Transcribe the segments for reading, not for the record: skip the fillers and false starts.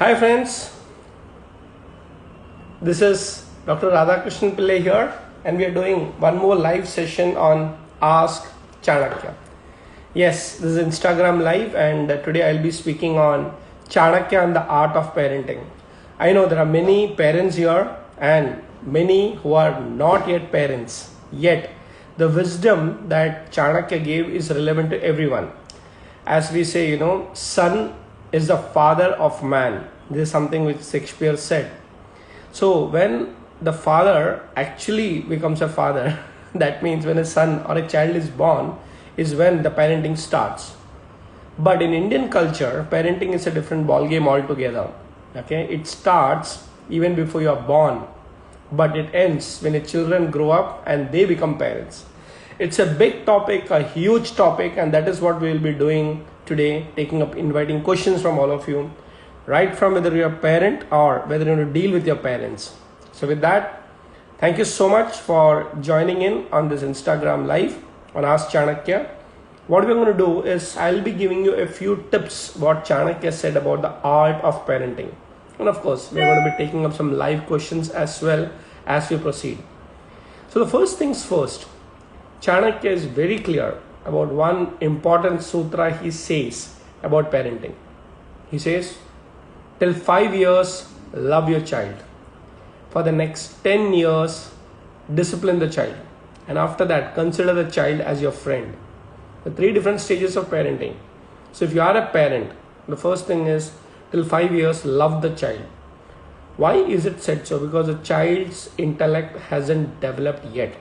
Hi friends, this is Dr. Radhakrishnan Pillai here, and we are doing one more live session on Ask Chanakya. Yes, this is Instagram live, and today I'll be speaking on Chanakya and the art of parenting. I know there are many parents here and many who are not yet parents, yet the wisdom that Chanakya gave is relevant to everyone. As we say, son is the father of man. This is something which Shakespeare said. So when the father actually becomes a father, that means when a son or a child is born, is when the parenting starts. But in Indian culture, parenting is a different ball game altogether. Okay, it starts even before you are born, but it ends when the children grow up and they become parents. It's a big topic, a huge topic, and that is what we will be doing today, inviting questions from all of you, right from whether you're a parent or whether you want to deal with your parents. So with that, thank you so much for joining in on this Instagram live on Ask Chanakya. What we're going to do is I'll be giving you a few tips what Chanakya said about the art of parenting. And of course, we're going to be taking up some live questions as well as we proceed. So the first things first, Chanakya is very clear about one important sutra he says about parenting. He says, till 5 years, love your child. For the next 10 years, discipline the child. And after that, consider the child as your friend. The 3 different stages of parenting. So if you are a parent, the first thing is, till 5 years, love the child. Why is it said so? Because the child's intellect hasn't developed yet.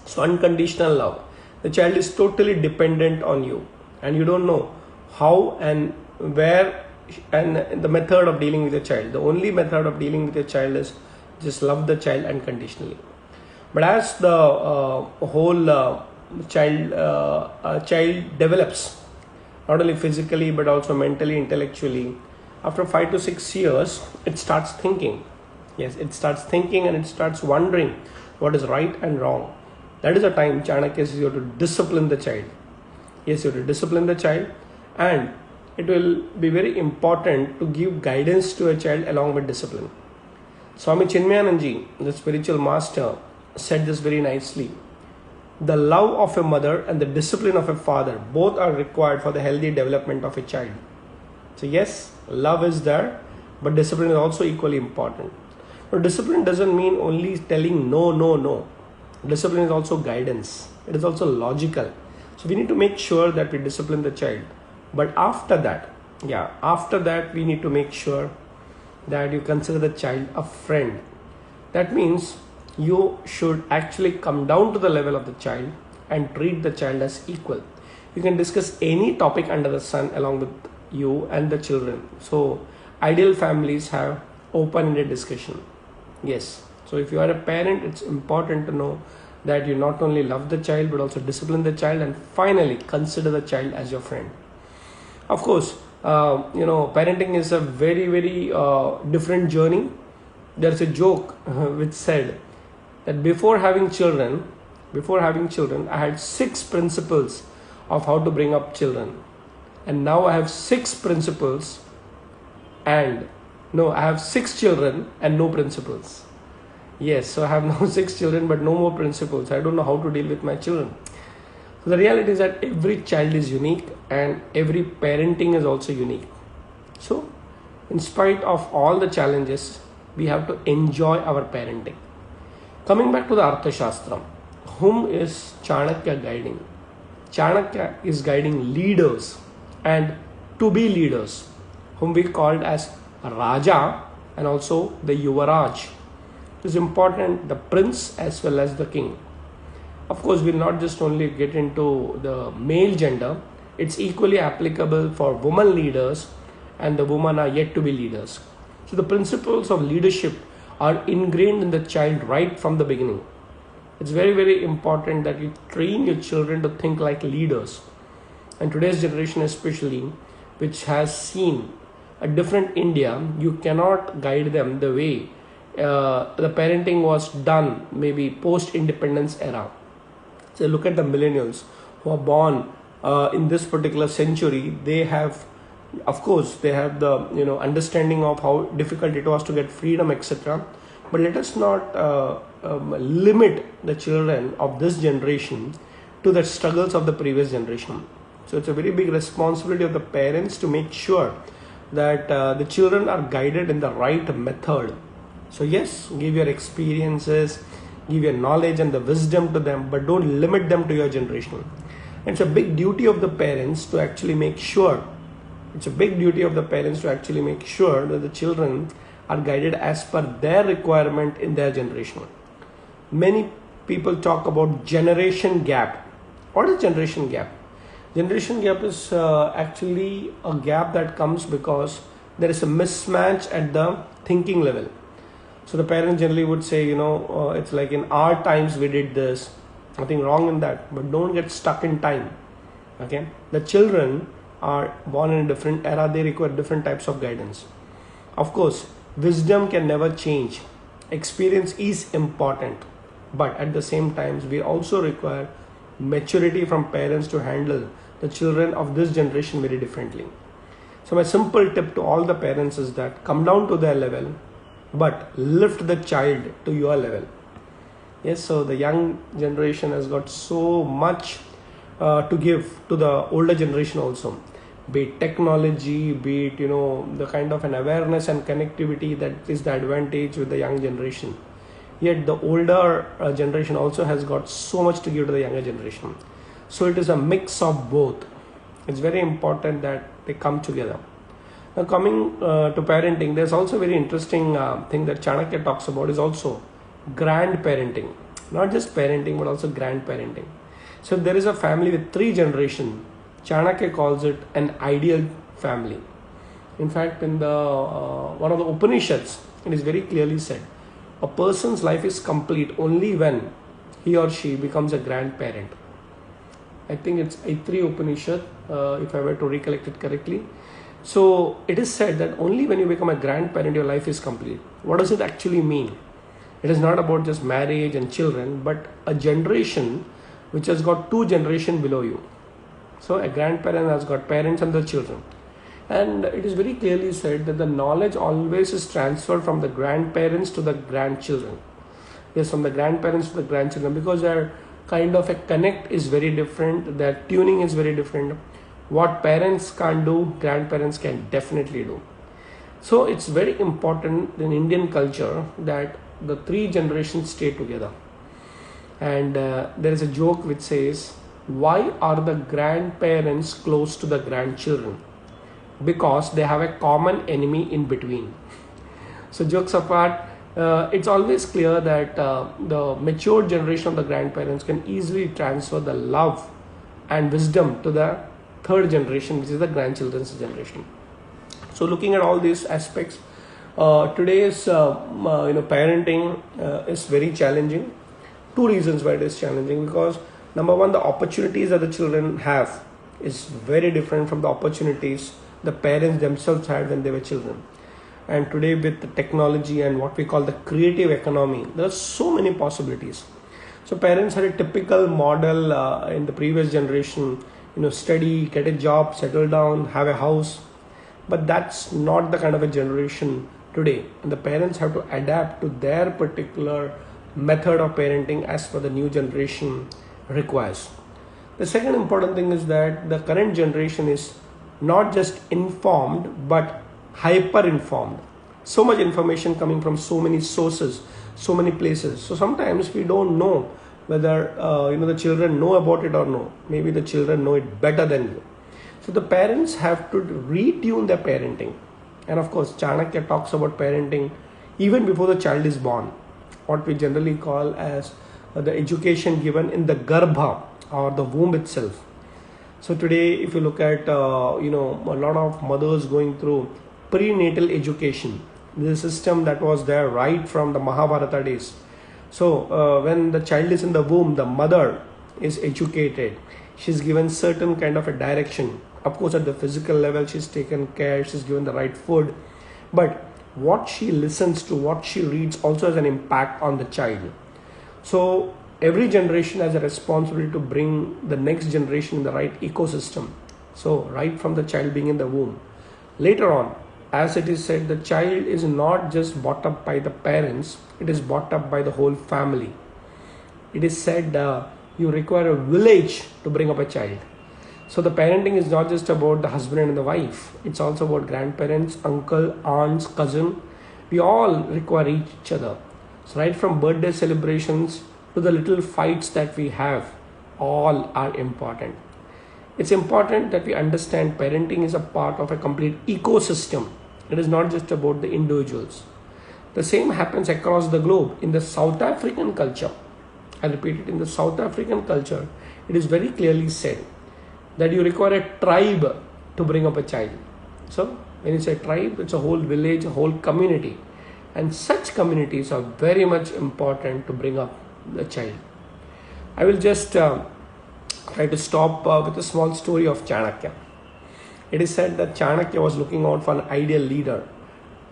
So unconditional love. The child is totally dependent on you, and you don't know how and where and the method of dealing with your child. The only method of dealing with your child is just love the child unconditionally. But as the whole child develops, not only physically but also mentally, intellectually, after 5 to 6 years, it starts thinking. Yes, it starts thinking and it starts wondering what is right and wrong. That is the time Chanakya says you have to discipline the child. Yes, you have to discipline the child, and it will be very important to give guidance to a child along with discipline. Swami Chinmayananji, the spiritual master, said this very nicely. The love of a mother and the discipline of a father both are required for the healthy development of a child. So yes, love is there, but discipline is also equally important. But discipline doesn't mean only telling no. Discipline is also guidance. It is also logical. So we need to make sure that we discipline the child. But after that, we need to make sure that you consider the child a friend. That means you should actually come down to the level of the child and treat the child as equal. You can discuss any topic under the sun along with you and the children. So ideal families have open-ended discussion. Yes. So if you are a parent, it's important to know that you not only love the child but also discipline the child, and finally consider the child as your friend. Of course, parenting is a very, very different journey. There's a joke which said that before having children, I had 6 principles of how to bring up children. And now I have 6 principles I have 6 children and no principles. Yes, so I have now 6 children but no more principles. I don't know how to deal with my children. So the reality is that every child is unique and every parenting is also unique. So in spite of all the challenges, we have to enjoy our parenting. Coming back to the Arthashastra, whom is Chanakya guiding? Chanakya is guiding leaders and to be leaders, whom we called as Raja and also the Yuvaraj. It is important, the prince as well as the king. Of course, we'll not just only get into the male gender, it's equally applicable for women leaders, and the women are yet to be leaders. So the principles of leadership are ingrained in the child right from the beginning. It's very, very important that you train your children to think like leaders. And today's generation especially, which has seen a different India, you cannot guide them the way the parenting was done maybe post-independence era. So look at the millennials who are born in this particular century. They have Of course, they have the understanding of how difficult it was to get freedom, etc. But let us not limit the children of this generation to the struggles of the previous generation. So it's a very big responsibility of the parents to make sure that the children are guided in the right method. So yes, give your experiences, give your knowledge and the wisdom to them, but don't limit them to your generation. It's a big duty of the parents to actually make sure that the children are guided as per their requirement in their generation. Many people talk about generation gap. What is generation gap? Generation gap is actually a gap that comes because there is a mismatch at the thinking level. So the parents generally would say, it's like in our times we did this. Nothing wrong in that, but don't get stuck in time. Okay, the children are born in a different era. They require different types of guidance. Of course, wisdom can never change. Experience is important, but at the same time, we also require maturity from parents to handle the children of this generation very differently. So my simple tip to all the parents is that come down to their level, but lift the child to your level. Yes, so the young generation has got so much to give to the older generation also, be it technology, be it the kind of an awareness and connectivity that is the advantage with the young generation. Yet the older generation also has got so much to give to the younger generation. So it is a mix of both. It's very important that they come together. Now coming to parenting, there's also a very interesting thing that Chanakya talks about is also grandparenting. Not just parenting but also grandparenting. So if there is a family with 3 generations, Chanakya calls it an ideal family. In fact, in the one of the Upanishads, it is very clearly said, a person's life is complete only when he or she becomes a grandparent. I think it's Aitri Upanishad, if I were to recollect it correctly. So it is said that only when you become a grandparent, your life is complete. What does it actually mean? It is not about just marriage and children, but a generation which has got 2 generations below you. So a grandparent has got parents and the children. And it is very clearly said that the knowledge always is transferred from the grandparents to the grandchildren. Yes, from the grandparents to the grandchildren, because their kind of a connect is very different, their tuning is very different. What parents can't do, grandparents can definitely do. So it's very important in Indian culture that the 3 generations stay together. And there is a joke which says, why are the grandparents close to the grandchildren? Because they have a common enemy in between. So jokes apart, it's always clear that the mature generation of the grandparents can easily transfer the love and wisdom to the 3rd generation, which is the grandchildren's generation. So looking at all these aspects, today's parenting is very challenging. 2 reasons why it is challenging, because number one, the opportunities that the children have is very different from the opportunities the parents themselves had when they were children. And today with the technology and what we call the creative economy, there are so many possibilities. So parents had a typical model in the previous generation, study, get a job, settle down, have a house. But that's not the kind of a generation today. And the parents have to adapt to their particular method of parenting as per the new generation requires. The second important thing is that the current generation is not just informed but hyper informed. So much information coming from so many sources, so many places. So sometimes we don't know whether the children know about it or no. Maybe the children know it better than you. So the parents have to retune their parenting. And of course, Chanakya talks about parenting even before the child is born, what we generally call as the education given in the garbha or the womb itself. So today, if you look at a lot of mothers going through prenatal education, the system that was there right from the Mahabharata days. So when the child is in the womb, the mother is educated. She's given certain kind of a direction. Of course, at the physical level, she's taken care. She's given the right food. But what she listens to, what she reads also has an impact on the child. So every generation has a responsibility to bring the next generation in the right ecosystem. So right from the child being in the womb. Later on, as it is said, the child is not just brought up by the parents, it is brought up by the whole family. It is said you require a village to bring up a child. So the parenting is not just about the husband and the wife, it's also about grandparents, uncle, aunts, cousin. We all require each other. So right from birthday celebrations to the little fights that we have, all are important. It's important that we understand parenting is a part of a complete ecosystem. It is not just about the individuals. The same happens across the globe. In the South African culture, I repeat it, in the South African culture, it is very clearly said that you require a tribe to bring up a child. So when you say tribe, it's a whole village, a whole community. And such communities are very much important to bring up the child. I will just try to stop with a small story of Chanakya. It is said that Chanakya was looking out for an ideal leader,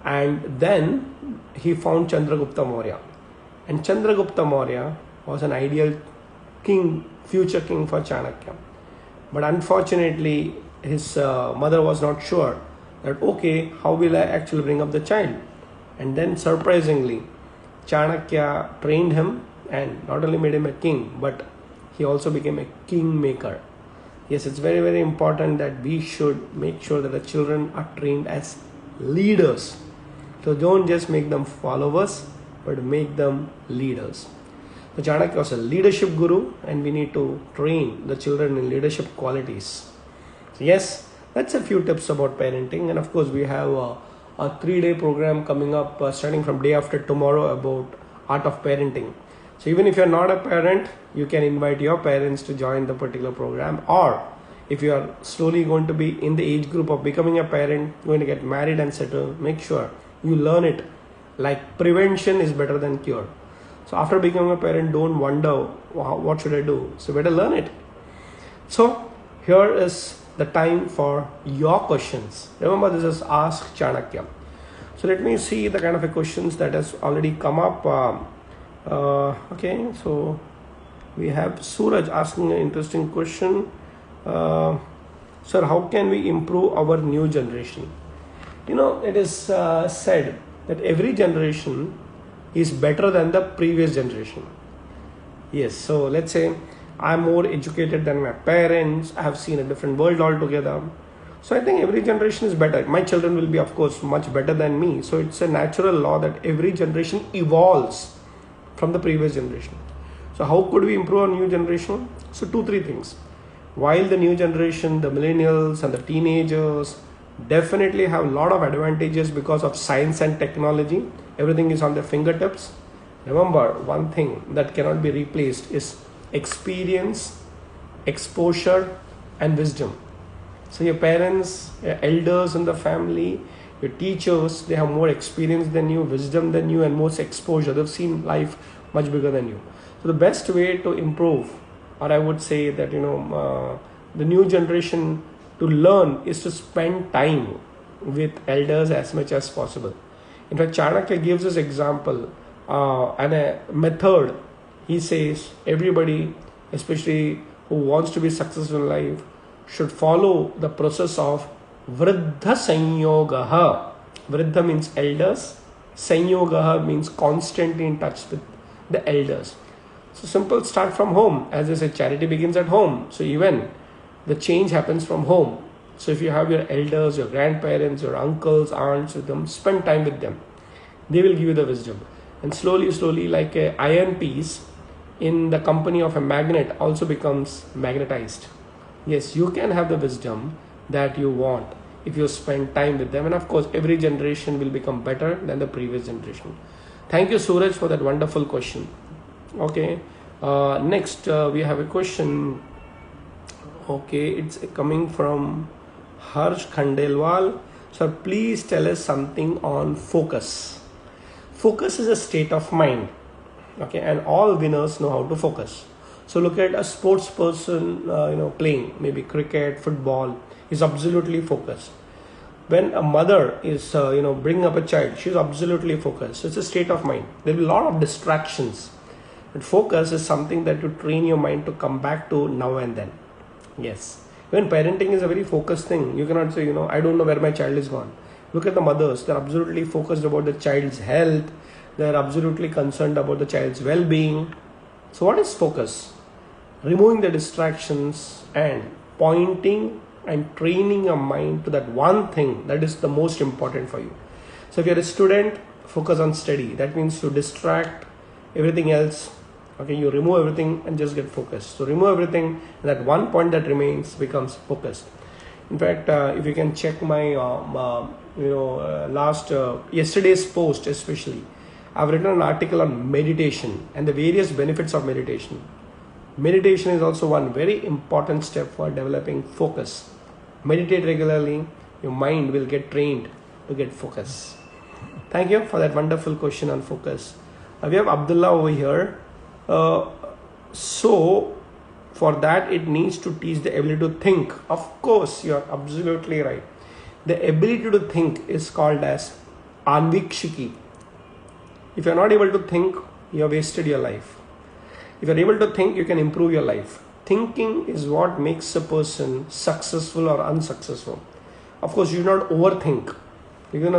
and then he found Chandragupta Maurya. And Chandragupta Maurya was an ideal king, future king for Chanakya. But unfortunately, his mother was not sure that, okay, how will I actually bring up the child? And then surprisingly, Chanakya trained him and not only made him a king, but he also became a kingmaker. Yes, it's very, very important that we should make sure that the children are trained as leaders. So don't just make them followers, but make them leaders. So Chanakya was a leadership guru, and we need to train the children in leadership qualities. So yes, that's a few tips about parenting. And of course, we have a 3-day program coming up starting from day after tomorrow about art of parenting. So even if you're not a parent, you can invite your parents to join the particular program. Or if you are slowly going to be in the age group of becoming a parent, going to get married and settle, make sure you learn it. Like prevention is better than cure. So after becoming a parent, don't wonder, what should I do? So better learn it. So here is the time for your questions. Remember, this is Ask Chanakya. So let me see the kind of questions that has already come up. Okay, so we have Suraj asking an interesting question. Sir, how can we improve our new generation? It is said that every generation is better than the previous generation. Yes, so let's say I'm more educated than my parents. I have seen a different world altogether. So I think every generation is better. My children will be, of course, much better than me. So it's a natural law that every generation evolves from the previous generation. So how could we improve our new generation? So 2-3 things. While the new generation, the millennials and the teenagers definitely have a lot of advantages because of science and technology, everything is on their fingertips. Remember, one thing that cannot be replaced is experience, exposure and wisdom. So your parents, your elders in the family, your teachers, they have more experience than you, wisdom than you, and more exposure. They've seen life much bigger than you. So the best way to improve, or I would say that the new generation to learn, is to spend time with elders as much as possible. In fact, Chanakya gives this example and a method. He says everybody, especially who wants to be successful in life, should follow the process of Vriddha Sanyogaha. Vriddha means elders. Sanyogaha means constantly in touch with the elders. So simple, start from home. As I said, charity begins at home. So even the change happens from home. So if you have your elders, your grandparents, your uncles, aunts with them, spend time with them. They will give you the wisdom. And slowly, like an iron piece in the company of a magnet also becomes magnetized. Yes, you can have the wisdom that you want if you spend time with them. And of course, every generation will become better than the previous generation. Thank you, Suraj, for that wonderful question. Okay, next we have a question. Okay, it's coming from Harsh Khandelwal. So please tell us something on focus. Focus is a state of mind. Okay, and all winners know how to focus. So look at a sports person, playing maybe cricket, football, is absolutely focused. When a mother is, bringing up a child, she's absolutely focused. So it's a state of mind. There will be a lot of distractions. But focus is something that you train your mind to come back to now and then. Yes. When parenting is a very focused thing, you cannot say, I don't know where my child is gone. Look at the mothers, they're absolutely focused about the child's health, they're absolutely concerned about the child's well-being. So what is focus? Removing the distractions and pointing and training your mind to that one thing that is the most important for you. So if you're a student, focus on study. That means you distract everything else. Okay, you remove everything and just get focused. So remove everything, and that one point that remains becomes focused. In fact, if you can check my yesterday's post especially, I've written an article on meditation and the various benefits of meditation. Meditation is also one very important step for developing focus. Meditate regularly, your mind will get trained to get focus. Thank you for that wonderful question on focus. We have Abdullah over here. So for that it needs to teach the ability to think. Of course, you are absolutely right. The ability to think is called as anvikshiki. If you are not able to think, you have wasted your life. If you are able to think, you can improve your life. Thinking is what makes a person successful or unsuccessful. Of course, you should not overthink.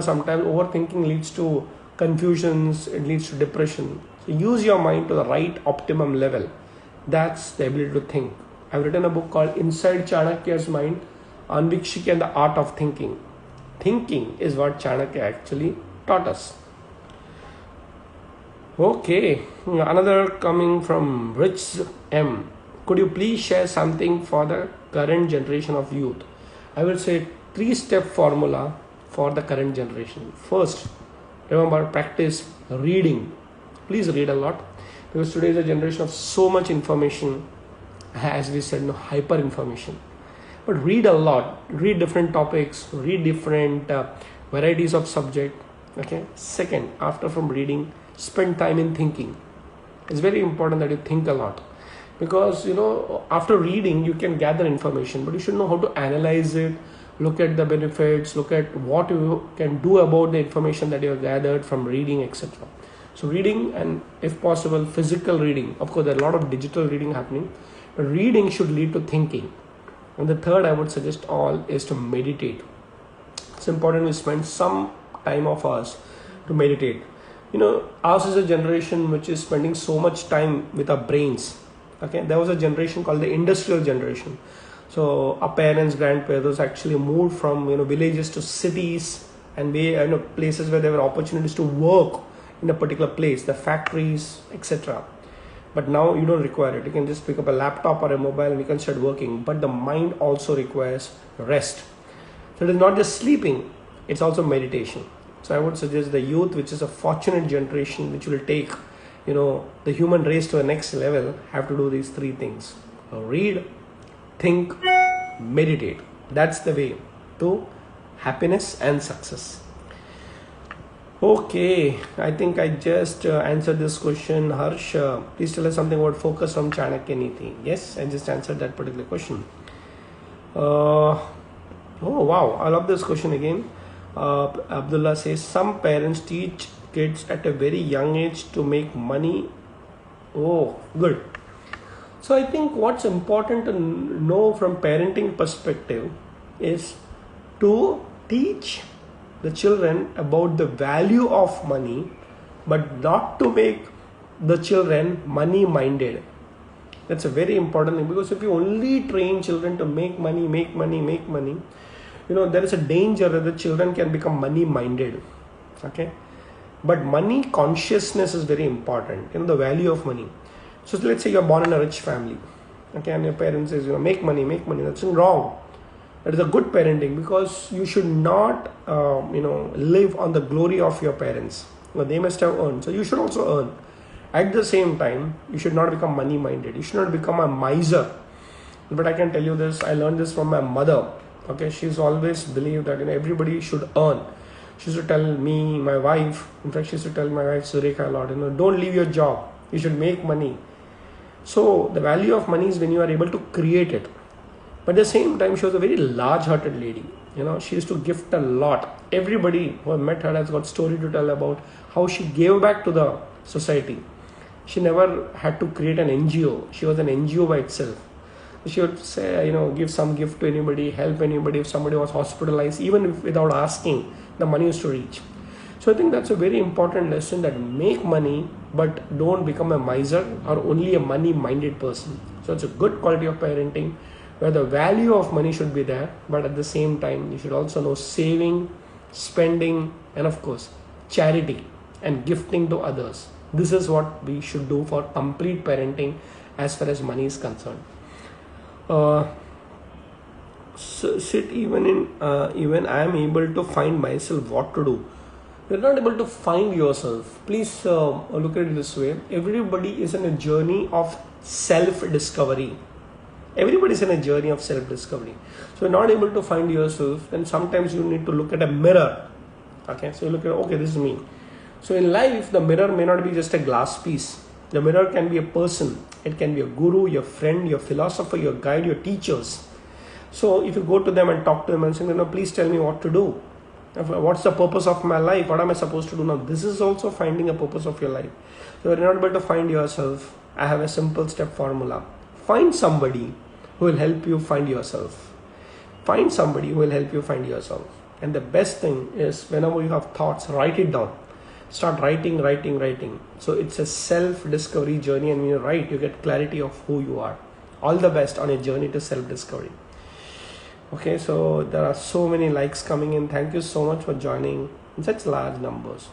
Sometimes overthinking leads to confusions, it leads to depression. So use your mind to the right optimum level. That's the ability to think. I've written a book called Inside Chanakya's Mind, Anvikshiki and the Art of Thinking. Thinking is what Chanakya actually taught us. Okay, another coming from Rich M. Could you please share something for the current generation of youth? I will say 3-step formula for the current generation. First, remember, practice reading. Please read a lot, because today is a generation of so much information, as we said, hyper information. But read a lot, read different topics, read different varieties of subject. Okay. Second, after from reading, spend time in thinking. It's very important that you think a lot, because after reading you can gather information, but you should know how to analyze it, look at the benefits, look at what you can do about the information that you have gathered from reading, etc. So reading, and if possible physical reading. Of course there are a lot of digital reading happening, but reading should lead to thinking. And the third I would suggest all is to meditate. It's important we spend some time of ours to meditate. Ours is a generation which is spending so much time with our brains. Okay, there was a generation called the industrial generation. So our parents, grandparents actually moved from villages to cities, and places where there were opportunities to work in a particular place, the factories, etc. But now you don't require it. You can just pick up a laptop or a mobile and you can start working. But the mind also requires rest. So it is not just sleeping, it's also meditation. So I would suggest the youth, which is a fortunate generation, which will take the human race to a next level, have to do these 3 things: read, think, meditate. That's the way to happiness and success. Okay, I think I just answered this question. Harsh, please tell us something about focus from Chanakya Niti. Yes, I just answered that particular question. Oh wow, I love this question again. Abdullah says, some parents teach kids at a very young age to make money. Oh, good. So I think what's important to know from parenting perspective is to teach the children about the value of money, but not to make the children money minded. That's a very important thing, because if you only train children to make money, there is a danger that the children can become money minded. Okay, but money consciousness is very important. The value of money. So let's say you're born in a rich family, okay, and your parents says, make money. That's wrong. That is a good parenting, because you should not, live on the glory of your parents. They must have earned, so you should also earn. At the same time, you should not become money minded. You should not become a miser. But I can tell you this, I learned this from my mother. Okay, she's always believed that everybody should earn. She used to tell me, my wife, in fact, she used to tell my wife Sureka a lot, don't leave your job. You should make money. So the value of money is when you are able to create it. But at the same time, she was a very large-hearted lady. She used to gift a lot. Everybody who met her has got story to tell about how she gave back to the society. She never had to create an NGO. She was an NGO by itself. You should say, give some gift to anybody, help anybody if somebody was hospitalized, even if without asking, the money is to reach. So I think that's a very important lesson, that make money, but don't become a miser or only a money-minded person. So it's a good quality of parenting where the value of money should be there, but at the same time, you should also know saving, spending, and of course, charity and gifting to others. This is what we should do for complete parenting as far as money is concerned. Sit even I am able to find myself what to do. You're not able to find yourself. Please look at it this way. Everybody is in a journey of self-discovery. Everybody is in a journey of self-discovery. So you're not able to find yourself, then sometimes you need to look at a mirror. Okay, so you look at, okay, this is me. So in life, the mirror may not be just a glass piece. The mirror can be a person. It can be a guru, your friend, your philosopher, your guide, your teachers. So if you go to them and talk to them and say, please tell me what to do. What's the purpose of my life? What am I supposed to do now? This is also finding a purpose of your life. So if you're not able to find yourself, I have a simple step formula. Find somebody who will help you find yourself. Find somebody who will help you find yourself. And the best thing is, whenever you have thoughts, write it down. Start writing. So it's a self-discovery journey, and when you write, you get clarity of who you are. All the best on a journey to self-discovery. Okay, so there are so many likes coming in. Thank you so much for joining in such large numbers.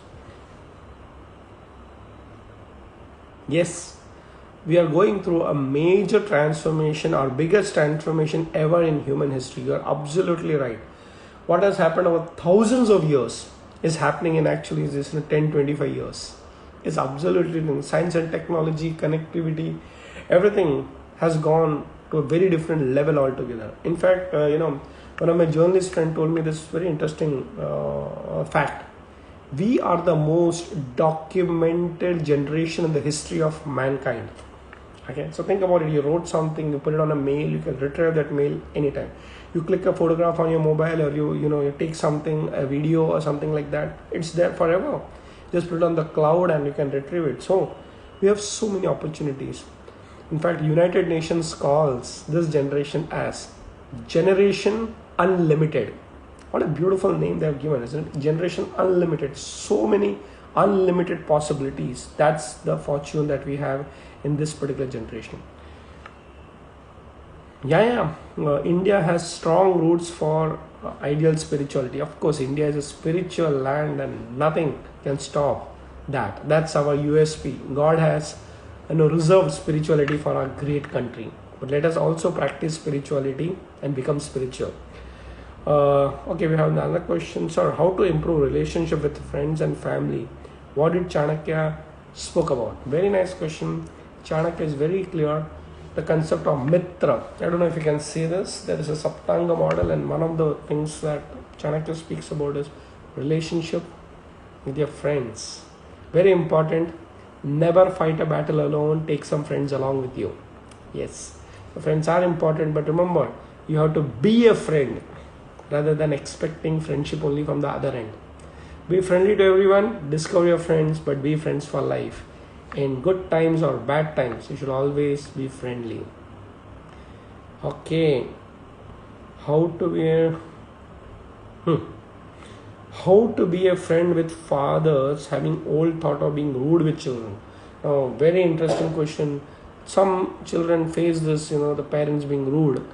Yes, we are going through a major transformation, our biggest transformation ever in human history. You are absolutely right. What has happened over thousands of years is happening in actually this 10-25 years. It's absolutely science and technology, connectivity, everything has gone to a very different level altogether. In fact, one of my journalist friends told me this very interesting fact. We are the most documented generation in the history of mankind. Okay, so think about it. You wrote something, you put it on a mail, you can retrieve that mail anytime. You click a photograph on your mobile, or you take something, a video or something like that, it's there forever. Just put it on the cloud and you can retrieve it. So we have so many opportunities. In fact, United Nations calls this generation as Generation Unlimited. What a beautiful name they have given, isn't it? Generation Unlimited. So many unlimited possibilities. That's the fortune that we have in this particular generation. India has strong roots for ideal spirituality. Of course, India is a spiritual land and nothing can stop that. That's our USP. God has reserved spirituality for our great country. But let us also practice spirituality and become spiritual. Okay, we have another question. Sir, how to improve relationship with friends and family? What did Chanakya spoke about? Very nice question. Chanakya is very clear. The concept of Mitra. I don't know if you can see this. There is a Saptanga model, and one of the things that Chanakya speaks about is relationship with your friends. Very important. Never fight a battle alone. Take some friends along with you. Yes, the friends are important, but remember, you have to be a friend rather than expecting friendship only from the other end. Be friendly to everyone. Discover your friends, but be friends for life. In good times or bad times, you should always be friendly. Okay, how to be a friend with fathers having old thought of being rude with children? Oh, very interesting question. Some children face this, the parents being rude.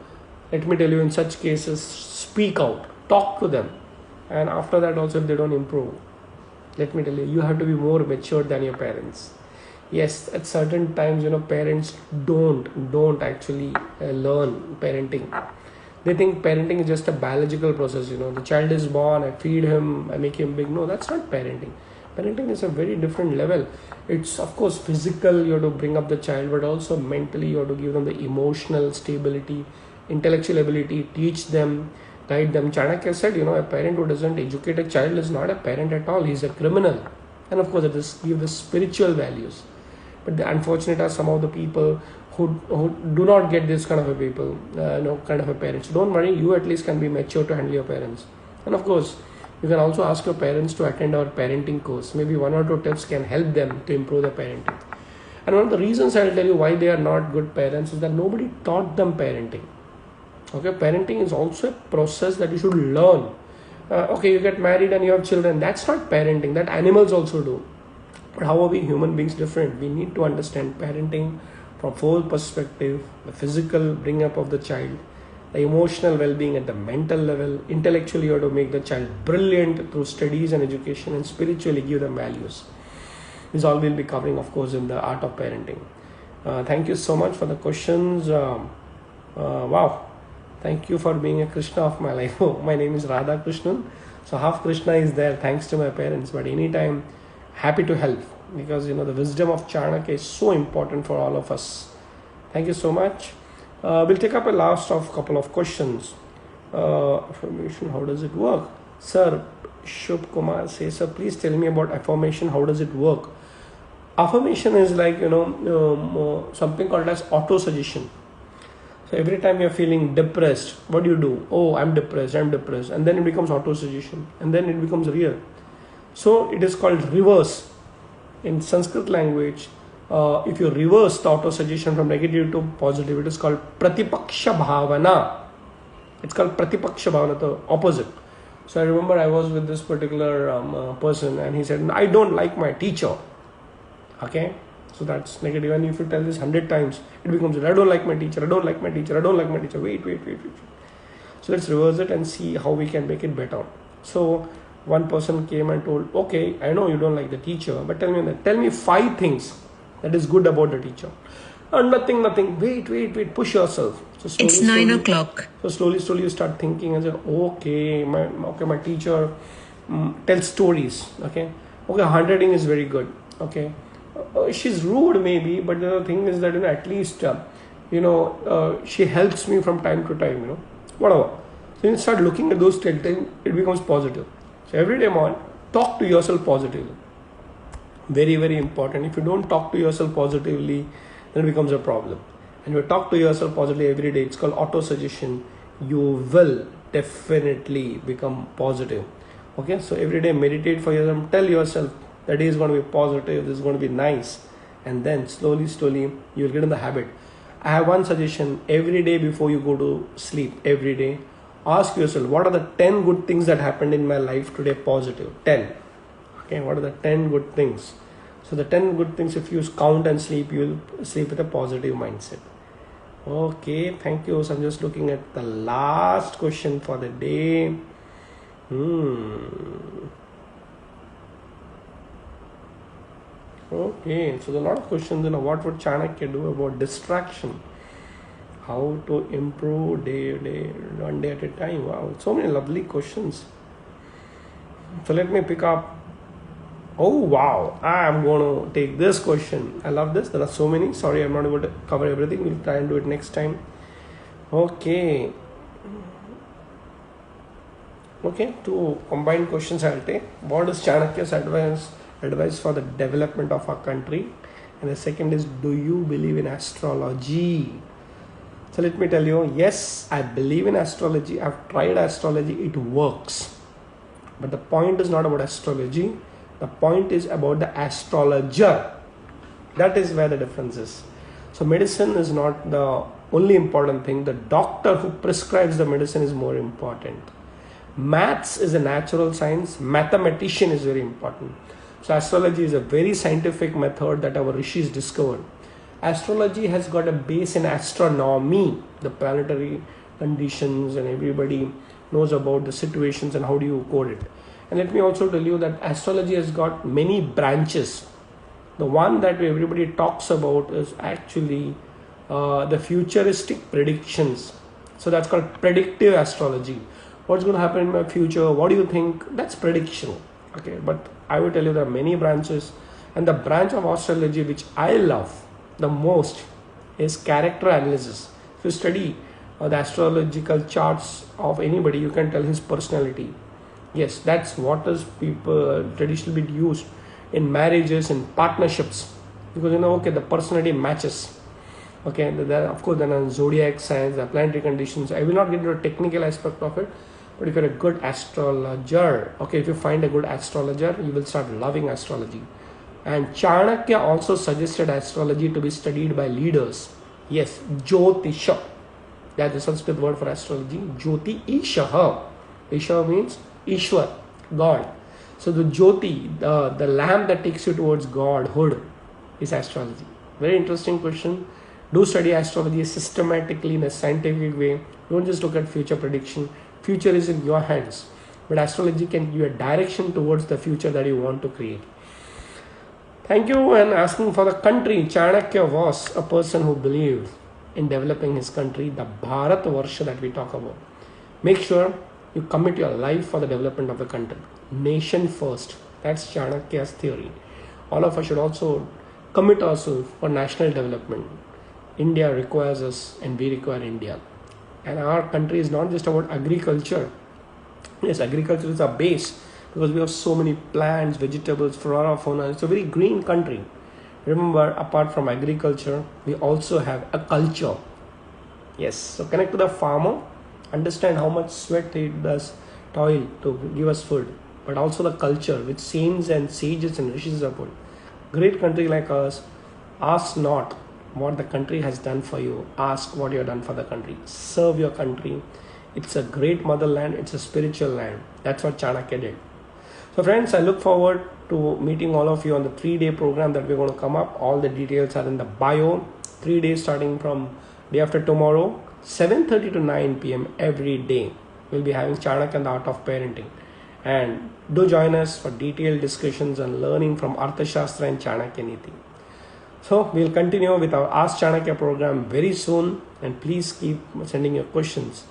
Let me tell you, in such cases, speak out, talk to them, and after that also, if they don't improve, let me tell you, you have to be more mature than your parents. Yes, at certain times, parents don't actually learn parenting. They think parenting is just a biological process. The child is born, I feed him, I make him big. No, that's not parenting. Parenting is a very different level. It's of course physical, you have to bring up the child, but also mentally you have to give them the emotional stability, intellectual ability, teach them, guide them. Chanakya said, a parent who doesn't educate a child is not a parent at all. He's a criminal. And of course, it is give the spiritual values. But the unfortunate are some of the people who do not get this kind of a people, kind of a parents. Don't worry, you at least can be mature to handle your parents. And of course, you can also ask your parents to attend our parenting course. Maybe 1 or 2 tips can help them to improve their parenting. And one of the reasons I'll tell you why they are not good parents is that nobody taught them parenting. Okay, parenting is also a process that you should learn. Okay, you get married and you have children. That's not parenting. That animals also do. But how are we human beings different? We need to understand parenting from four perspective: the physical bring up of the child, the emotional well-being at the mental level, intellectually you have to make the child brilliant through studies and education, and spiritually give them values. This all we'll be covering, of course, in the art of parenting. Thank you so much for the questions. Wow. Thank you for being a Krishna of my life. Oh, my name is Radha Krishnan. So half Krishna is there thanks to my parents. But anytime, happy to help, because the wisdom of Chanakya is so important for all of us. Thank you so much. We'll take up a last of couple of questions. Affirmation, how does it work? Sir, Shubh Kumar says, sir, please tell me about affirmation. How does it work? Affirmation is like, something called as auto-suggestion. So every time you're feeling depressed, what do? Oh, I'm depressed. And then it becomes auto-suggestion. And then it becomes real. So it is called reverse. In Sanskrit language, if you reverse the auto-suggestion from negative to positive, it is called Pratipaksha Bhavana. It's called Pratipaksha Bhavana, the opposite. So I remember I was with this particular person, and he said, I don't like my teacher. Okay? So that's negative. And if you tell this 100 times, it becomes, I don't like my teacher, I don't like my teacher, I don't like my teacher. Wait. So let's reverse it and see how we can make it better. So one person came and told, okay, I know you don't like the teacher, but tell me 5 things that is good about the teacher. And nothing. Wait, push yourself. So it's 9 o'clock. So slowly you start thinking and say, okay, my teacher tells stories. Okay, handwriting is very good. Okay. She's rude maybe, but the thing is that at least she helps me from time to time, whatever. So you start looking at those things, it becomes positive. So every day on, talk to yourself positively. Very, very important. If you don't talk to yourself positively, then it becomes a problem. And you talk to yourself positively every day, it's called auto-suggestion. You will definitely become positive. Okay, so every day meditate for yourself, tell yourself that day is going to be positive, this is going to be nice, and then slowly you will get in the habit. I have one suggestion: every day before you go to sleep, every day ask yourself, what are the 10 good things that happened in my life today? Positive 10. Okay, what are the 10 good things? So the 10 good things, if you count and sleep, you will sleep with a positive mindset. Okay, thank you. So I'm just looking at the last question for the day. Okay, so there are a lot of questions. What would Chanakya do about distraction? How to improve one day at a time? Wow, so many lovely questions. So let me pick up. Oh wow, I'm going to take this question. I love this. There are so many. Sorry, I'm not able to cover everything. We'll try and do it next time. Okay, 2 combined questions I'll take. What is Chanakya's advice for the development of our country? And the second is, do you believe in astrology? So let me tell you, yes, I believe in astrology. I've tried astrology. It works. But the point is not about astrology. The point is about the astrologer. That is where the difference is. So medicine is not the only important thing. The doctor who prescribes the medicine is more important. Maths is a natural science. Mathematician is very important. So astrology is a very scientific method that our rishis discovered. Astrology has got a base in astronomy, the planetary conditions, and everybody knows about the situations and how do you code it. And let me also tell you that astrology has got many branches. The one that everybody talks about is actually the futuristic predictions. So that's called predictive astrology. What's going to happen in my future? What do you think? That's prediction. Okay, but I will tell you there are many branches, and the branch of astrology which I love the most is character analysis. If you study the astrological charts of anybody, you can tell his personality. Yes, that's what is people traditionally used in marriages and partnerships, because the personality matches. Okay, of course there are zodiac signs, the planetary conditions. I will not get into a technical aspect of it, but if you're a good astrologer, if you find a good astrologer, you will start loving astrology. And Chanakya also suggested astrology to be studied by leaders. Yes, Jyotisha. That's the Sanskrit word for astrology. Jyoti Ishaha. Isha means Ishwar, God. So the Jyoti, the lamp that takes you towards Godhood, is astrology. Very interesting question. Do study astrology systematically in a scientific way. Don't just look at future prediction. Future is in your hands. But astrology can give you a direction towards the future that you want to create. Thank you. And asking for the country, Chanakya was a person who believed in developing his country, the Bharat Varsha that we talk about. Make sure you commit your life for the development of the country. Nation first. That's Chanakya's theory. All of us should also commit ourselves for national development. India requires us and we require India. And our country is not just about agriculture. Yes, agriculture is our base because we have so many plants, vegetables, flora, fauna. It's a very green country. Remember, apart from agriculture, we also have a culture. Yes, so connect to the farmer, understand how much sweat he does, toil to give us food, but also the culture which saints and sages and rishis have put. Great country like us, ask not what the country has done for you, ask what you have done for the country. Serve your country. It's a great motherland, it's a spiritual land. That's what Chanakya did. So friends, I look forward to meeting all of you on the 3-day program that we're going to come up. All the details are in the bio. 3 days starting from day after tomorrow, 7:30 to 9 p.m. every day. We'll be having Chanakya and the Art of Parenting. And do join us for detailed discussions and learning from Arthashastra and Chanakya Niti. So we'll continue with our Ask Chanakya program very soon, and please keep sending your questions.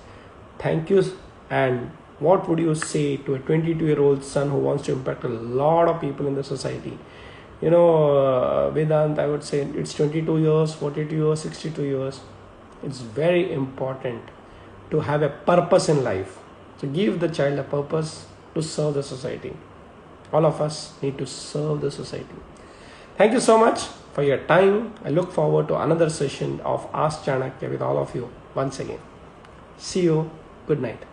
Thank you. And what would you say to a 22-year-old son who wants to impact a lot of people in the society? Vedant, I would say it's 22 years, 42 years, 62 years. It's very important to have a purpose in life. So give the child a purpose to serve the society. All of us need to serve the society. Thank you so much for your time. I look forward to another session of Ask Chanakya with all of you once again. See you. Good night.